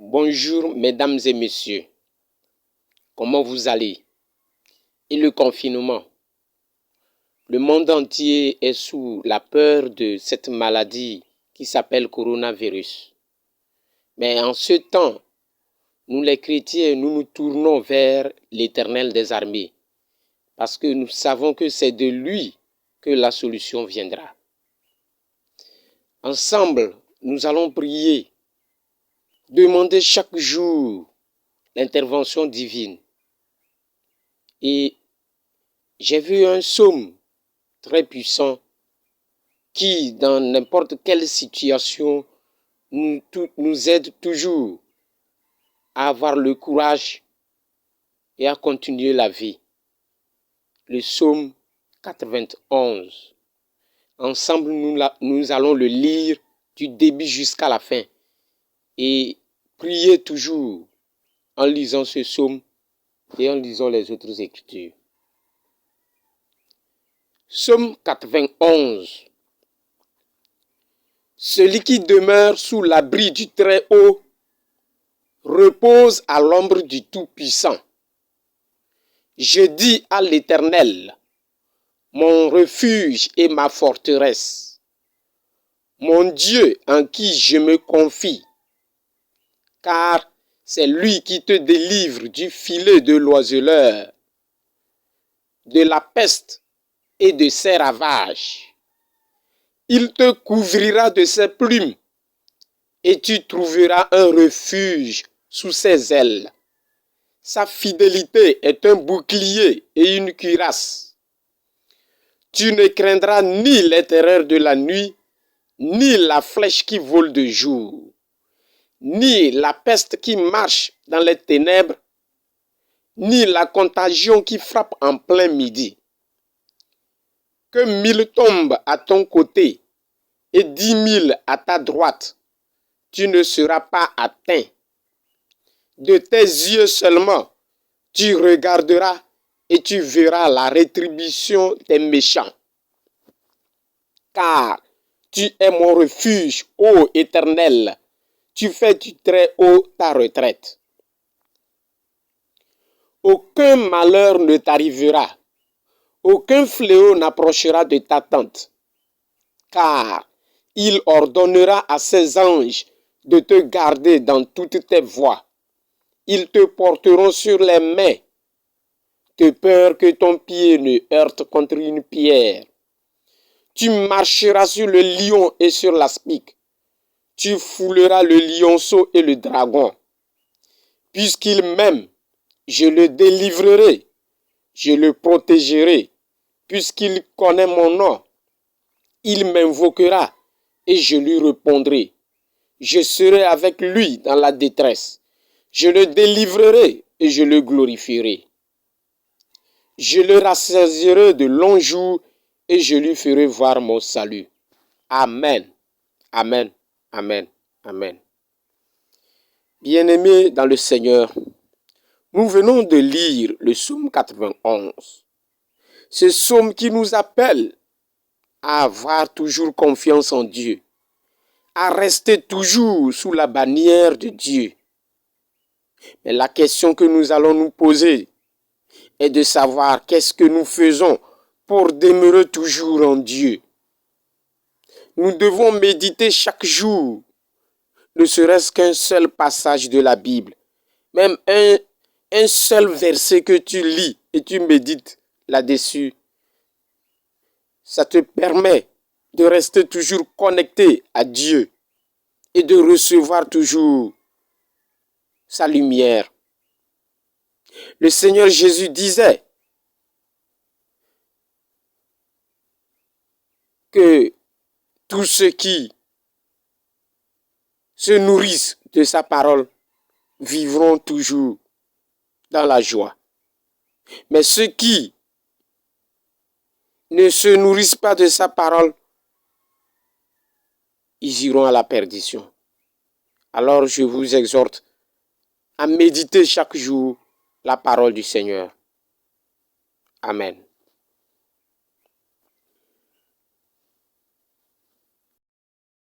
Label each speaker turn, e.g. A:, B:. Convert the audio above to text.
A: Bonjour mesdames et messieurs, comment vous allez? Et le confinement? Le monde entier est sous la peur de cette maladie qui s'appelle coronavirus. Mais en ce temps, nous les chrétiens, nous nous tournons vers l'Éternel des armées parce que nous savons que c'est de lui que la solution viendra. Ensemble, nous allons prier, demander chaque jour l'intervention divine. Et j'ai vu un psaume très puissant qui, dans n'importe quelle situation, nous aide toujours à avoir le courage et à continuer la vie. Le psaume 91. Ensemble, nous allons le lire du début jusqu'à la fin et prier toujours en lisant ce psaume et en lisant les autres écritures. Psaume 91. Celui qui demeure sous l'abri du Très-Haut repose à l'ombre du Tout-Puissant. Je dis à l'Éternel, mon refuge et ma forteresse, mon Dieu en qui je me confie, car c'est lui qui te délivre du filet de l'oiseleur, de la peste et de ses ravages. Il te couvrira de ses plumes et tu trouveras un refuge sous ses ailes. Sa fidélité est un bouclier et une cuirasse. Tu ne craindras ni les terreurs de la nuit, ni la flèche qui vole de jour, ni la peste qui marche dans les ténèbres, ni la contagion qui frappe en plein midi. Que 1000 tombent à ton côté et 10 000 à ta droite, tu ne seras pas atteint. De tes yeux seulement, tu regarderas et tu verras la rétribution des méchants. Car tu es mon refuge, ô Éternel, tu fais du Très-Haut ta retraite. Aucun malheur ne t'arrivera, aucun fléau n'approchera de ta tente, car il ordonnera à ses anges de te garder dans toutes tes voies. Ils te porteront sur les mains, de peur que ton pied ne heurte contre une pierre. Tu marcheras sur le lion et sur l'aspic. Tu fouleras le lionceau et le dragon. Puisqu'il m'aime, je le délivrerai, je le protégerai. Puisqu'il connaît mon nom, il m'invoquera et je lui répondrai. Je serai avec lui dans la détresse. Je le délivrerai et je le glorifierai. Je le rassasierai de longs jours et je lui ferai voir mon salut. Amen. Amen. Amen. Amen. Bien-aimés dans le Seigneur, nous venons de lire le psaume 91. Ce psaume qui nous appelle à avoir toujours confiance en Dieu, à rester toujours sous la bannière de Dieu. Mais la question que nous allons nous poser est de savoir qu'est-ce que nous faisons pour demeurer toujours en Dieu. Nous devons méditer chaque jour, ne serait-ce qu'un seul passage de la Bible, même un seul verset que tu lis et tu médites là-dessus. Ça te permet de rester toujours connecté à Dieu et de recevoir toujours sa lumière. Le Seigneur Jésus disait que tous ceux qui se nourrissent de sa parole vivront toujours dans la joie. Mais ceux qui ne se nourrissent pas de sa parole, ils iront à la perdition. Alors je vous exhorte à méditer chaque jour la parole du Seigneur. Amen.